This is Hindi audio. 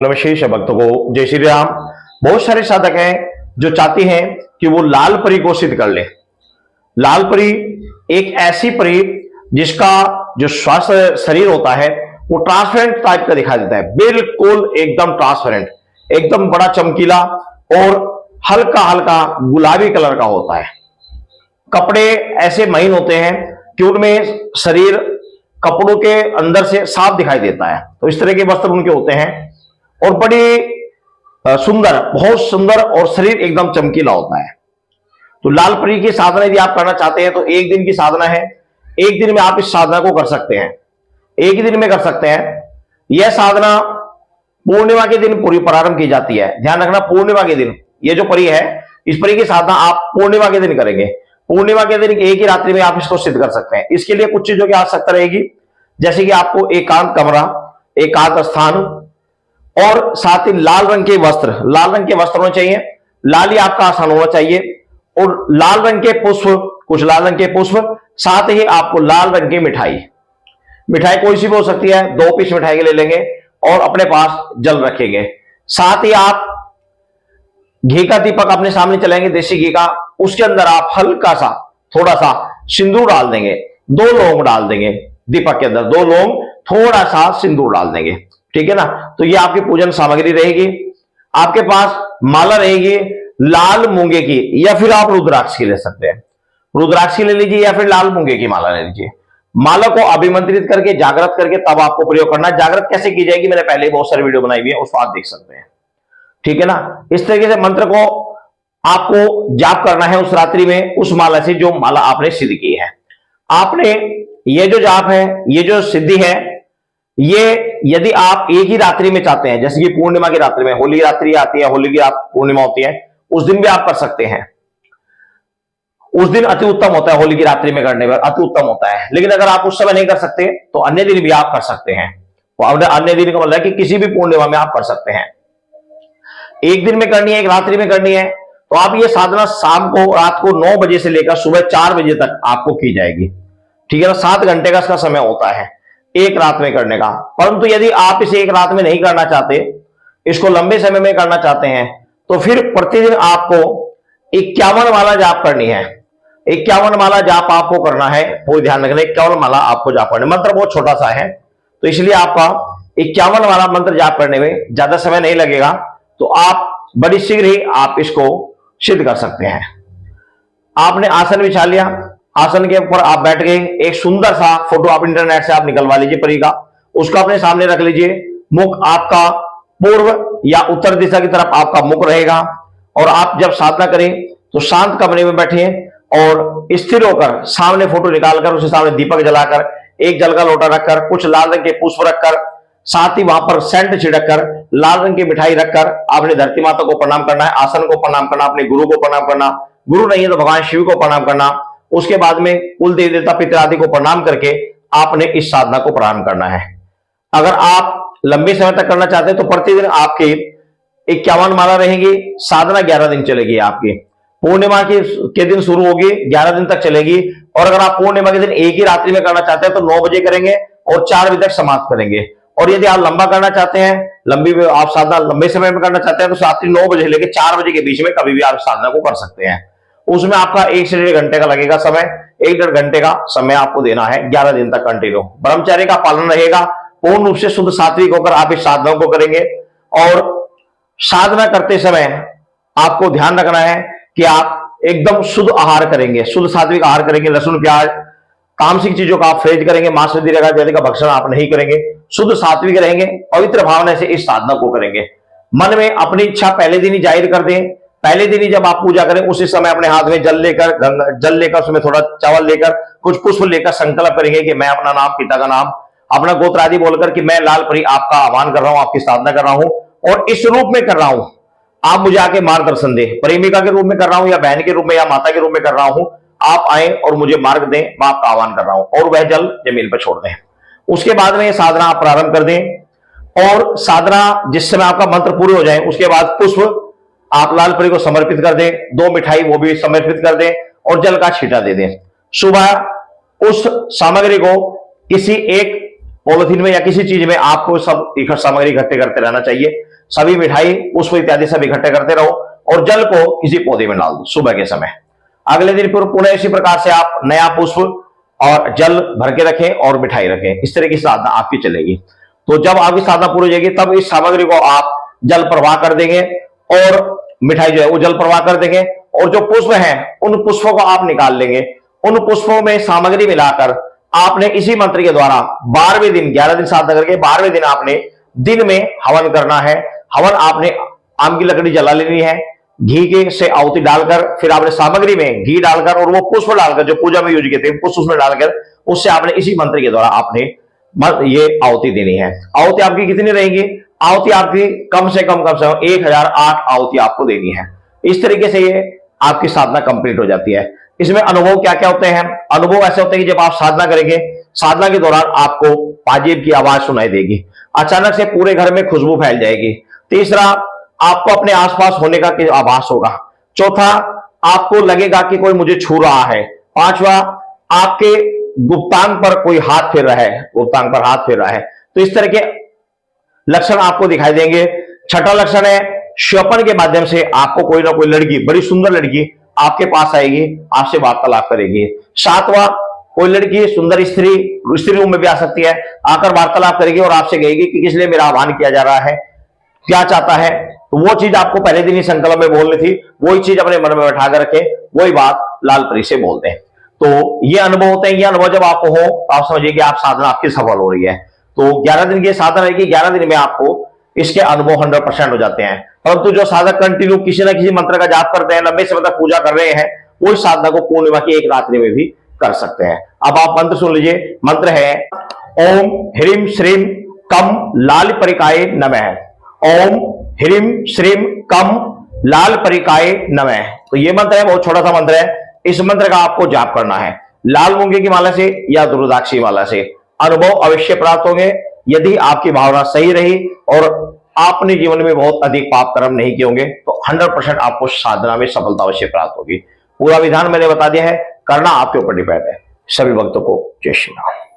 नमस्ते भक्तों को जय श्री राम। बहुत सारे साधक हैं जो चाहते हैं कि वो लाल परी को सिद्ध कर ले। लाल परी एक ऐसी परी जिसका जो स्वास्थ्य शरीर होता है वो ट्रांसपेरेंट टाइप का दिखाई देता है, बिल्कुल एकदम ट्रांसपेरेंट, एकदम बड़ा चमकीला और हल्का हल्का गुलाबी कलर का होता है। कपड़े ऐसे महीन होते हैं कि उनमें शरीर कपड़ों के अंदर से साफ दिखाई देता है, तो इस तरह के वस्त्र उनके होते हैं और बड़ी सुंदर, बहुत सुंदर और शरीर एकदम चमकीला होता है। तो लाल परी की साधना यदि आप करना चाहते हैं तो एक दिन की साधना है, एक दिन में आप इस साधना को कर सकते हैं, एक ही दिन में कर सकते हैं। यह साधना पूर्णिमा के दिन पूरी प्रारंभ की जाती है। ध्यान रखना, पूर्णिमा के दिन ये जो परी है, इस परी की साधना आप पूर्णिमा के दिन करेंगे। पूर्णिमा के दिन एक ही रात्रि में आप इसको सिद्ध कर सकते हैं। इसके लिए कुछ चीजों की आवश्यकता रहेगी, जैसे कि आपको एकांत कमरा, एकांत स्थान और साथ ही लाल रंग के वस्त्र, लाल रंग के वस्त्र होने चाहिए, लाल ही आपका आसन होना चाहिए और लाल रंग के पुष्प, कुछ लाल रंग के पुष्प, साथ ही आपको लाल रंग की मिठाई, मिठाई कोई सी भी हो सकती है, 2 पीस मिठाई के ले लेंगे और अपने पास जल रखेंगे। साथ ही आप घी का दीपक अपने सामने चलाएंगे, देसी घी का, उसके अंदर आप हल्का सा थोड़ा सा सिंदूर डाल देंगे, 2 लौंग डाल देंगे दीपक के अंदर, 2 लौंग, थोड़ा सा सिंदूर डाल देंगे, ठीक है ना। तो ये आपकी पूजन सामग्री रहेगी। आपके पास माला रहेगी लाल मूंगे की, या फिर आप रुद्राक्ष की ले सकते हैं, रुद्राक्ष की ले लीजिए या फिर लाल मूंगे की माला ले लीजिए। माला को अभिमंत्रित करके, जागृत करके तब आपको प्रयोग करना है। जागृत कैसे की जाएगी, मैंने पहले बहुत सारी वीडियो बनाई हुई है, उसको आप देख सकते हैं, ठीक है ना। इस तरीके से मंत्र को आपको जाप करना है उस रात्रि में, उस माला से जो माला आपने सिद्ध की है। आपने ये जो जाप है, ये जो सिद्धि है, ये यदि आप एक ही रात्रि में चाहते हैं, जैसे कि पूर्णिमा की रात्रि में, होली रात्रि आती है, होली की पूर्णिमा होती है, उस दिन भी आप कर सकते हैं। उस दिन अति उत्तम होता है, होली की रात्रि में करने पर अति उत्तम होता है। लेकिन अगर आप उस समय नहीं कर सकते तो अन्य दिन भी आप कर सकते हैं। अन्य दिन का मतलब है कि किसी भी पूर्णिमा में आप कर सकते हैं। एक दिन में करनी है, एक रात्रि में करनी है, तो आप ये साधना शाम को, रात को 9 बजे से लेकर सुबह 4 बजे तक आपको की जाएगी, ठीक है ना। 7 घंटे का इसका समय होता है एक रात में करने का। परंतु यदि आप इसे एक रात में नहीं करना चाहते, इसको लंबे समय में करना चाहते हैं, तो फिर प्रतिदिन आपको 51 माला जाप करनी है। 51 माला जाप आपको करना है, वो ध्यान रखना, 51 माला आपको जाप करना। मंत्र बहुत छोटा सा है, तो इसलिए आपका 51 माला मंत्र जाप करने में ज्यादा समय नहीं लगेगा, तो आप बड़ी शीघ्र ही आप इसको सिद्ध कर सकते हैं। आपने आसन बिछा लिया, आसन के ऊपर आप बैठ गए, एक सुंदर सा फोटो आप इंटरनेट से आप निकलवा लीजिए परी का, उसको अपने सामने रख लीजिए। मुख आपका पूर्व या उत्तर दिशा की तरफ आपका मुख रहेगा और आप जब साधना करें तो शांत कमरे में बैठे और स्थिर होकर सामने फोटो निकालकर उसके सामने दीपक जलाकर, एक जल का लोटा रखकर, कुछ लाल रंग के पुष्प रखकर, साथ ही वहां पर सेंट छिड़क कर, लाल रंग की मिठाई रखकर आपने धरती माता को प्रणाम करना है, आसन को प्रणाम करना, अपने गुरु को प्रणाम करना, गुरु नहीं है तो भगवान शिव को प्रणाम करना। उसके बाद में कुल देवी देवता पितर आदि को प्रणाम करके आपने इस साधना को प्रारंभ करना है। अगर आप लंबे समय तक करना चाहते हैं तो प्रतिदिन आपके 51 माला रहेगी। साधना 11 दिन चलेगी आपकी, पूर्णिमा के दिन शुरू होगी, 11 दिन तक चलेगी। और अगर आप पूर्णिमा के दिन एक ही रात्रि में करना चाहते हैं तो 9 बजे करेंगे और 4 बजे तक समाप्त करेंगे। और यदि आप लंबा करना चाहते हैं, आप साधना लंबे समय में करना चाहते हैं, तो रात्रि 9 बजे लेकर 4 बजे के बीच में कभी भी आप साधना को कर सकते हैं। उसमें आपका 1 से 1.5 घंटे का लगेगा समय, 1-1.5 घंटे का समय आपको देना है, 11 दिन तक कंटिन्यू। ब्रह्मचर्य का पालन रहेगा, पूर्ण रूप से शुद्ध सात्विक होकर आप इस साधना को करेंगे। और साधना करते समय आपको ध्यान रखना है कि आप एकदम शुद्ध आहार करेंगे, शुद्ध सात्विक आहार करेंगे। लहसुन, प्याज, तामसिक चीजों का आप फ्रेज करेंगे, मांस आदि का भक्षण आप नहीं करेंगे, शुद्ध सात्विक रहेंगे, पवित्र भावना से इस साधना को करेंगे। मन में अपनी इच्छा पहले दिन ही जाहिर कर दें। पहले दिन ही जब आप पूजा करें उसी समय अपने हाथ में जल लेकर उसमें थोड़ा चावल लेकर, कुछ पुष्प लेकर संकल्प करेंगे कि मैं अपना नाम, पिता का नाम, अपना गोत्र आदि बोलकर कि मैं लाल परी आपका आह्वान कर रहा हूं, आपकी साधना कर रहा हूं और इस रूप में कर रहा हूं, आप मुझे आके मार्गदर्शन दें। प्रेमिका के रूप में कर रहा हूं या बहन के रूप में या माता के रूप में कर रहा हूं, आप आए और मुझे मार्ग दें, मैं आपका आह्वान कर रहा हूं, और वह जल जमीन पर छोड़ दें। उसके बाद में साधना आप प्रारंभ कर दें और साधना जिस समय आपका मंत्र पूरे हो जाए उसके बाद पुष्प आप लाल परी को समर्पित कर दें, 2 मिठाई वो भी समर्पित कर दें और जल का छींटा दे दें। सुबह उस सामग्री को किसी एक पॉलिथीन में या किसी चीज में आपको सब सामग्री इकट्ठे करते रहना चाहिए। सभी मिठाई, पुष्प इत्यादि सब इकट्ठे करते रहो और जल को किसी पौधे में डाल दो सुबह के समय। अगले दिन फिर पुनः इसी प्रकार से आप नया पुष्प और जल भर के रखें और मिठाई रखें। इस तरह की साधना आपकी चलेगी। तो जब आपकी साधना पूरी हो जाएगी तब इस सामग्री को आप जल प्रवाह कर देंगे और मिठाई जो है वो जल प्रवाह कर देंगे, और जो पुष्प हैं उन पुष्पों को आप निकाल लेंगे। उन पुष्पों में सामग्री मिलाकर आपने इसी मंत्र के द्वारा 12वें दिन, 11 दिन साधना करके 12वें दिन आपने दिन में हवन करना है। हवन आपने आम की लकड़ी जला लेनी है, घी के से आहुति डालकर, फिर आपने सामग्री में घी डालकर और वो पुष्प डालकर जो पूजा में यूज किए थे पुष्प उसमें डालकर उससे आपने इसी मंत्र के द्वारा आपने ये आहुति देनी है। आहुति आपकी कितनी रहेगी? आहुति आपकी कम से कम 1008 आहुति आपको देनी है। इस तरीके से ये आपकी साधना कंप्लीट हो जाती है। इसमें अनुभव क्या क्या होते हैं? अनुभव ऐसे होते हैं कि जब आप साधना करेंगे, साधना के दौरान आपको पाजेब की आवाज सुनाई देगी, अचानक से पूरे घर में खुशबू फैल जाएगी। तीसरा, आपको अपने आसपास होने का आभास होगा। चौथा, आपको लगेगा कि कोई मुझे छू रहा है। पांचवा, आपके गुप्तांग पर कोई हाथ फेर रहा है, गुप्तांग पर हाथ फेर रहा है। तो इस तरह के लक्षण आपको दिखाई देंगे। छठा लक्षण है स्वप्न के माध्यम से आपको कोई ना कोई लड़की, बड़ी सुंदर लड़की आपके पास आएगी, आपसे वार्तालाप करेगी। सातवां, कोई लड़की सुंदर स्त्री रूम में भी आ सकती है, आकर वार्तालाप करेगी और आपसे कहेगी कि किस लिए मेरा आह्वान किया जा रहा है, क्या चाहता है। तो वो चीज आपको पहले दिन ही संकल्प में बोलनी थी, वही चीज अपने मन में बैठा कर रखे, वही बात लाल परी से बोलते हैं। तो ये अनुभव होते हैं। ये अनुभव जब आपको हो तो आप समझिए कि आप साधना आपकी सफल हो रही है। तो 11 दिन की साधना रहेगी, 11 दिन में आपको इसके अनुभव 100% हो जाते हैं। परंतु जो साधक कंटिन्यू किसी न किसी मंत्र का जाप करते हैं, लंबे समय तक पूजा कर रहे हैं, वो इस साधना को पूर्णिमा की एक रात्रि में भी कर सकते हैं। अब आप मंत्र सुन लीजिए। मंत्र है ओम ह्रीम श्रीम कम लाल परिकाय नमः। ओम ह्रीम श्रीम कम लाल परिकाय नमः। तो ये मंत्र है, बहुत छोटा सा मंत्र है। इस मंत्र का आपको जाप करना है लाल मूंगे की माला से या रुद्राक्षी माला से। अनुभव अवश्य प्राप्त होंगे यदि आपकी भावना सही रही और आपने जीवन में बहुत अधिक पाप कर्म नहीं किए होंगे तो 100% आपको साधना में सफलता अवश्य प्राप्त होगी। पूरा विधान मैंने बता दिया है, करना आपके ऊपर डिपेंड है। सभी भक्तों को जय श्री राम।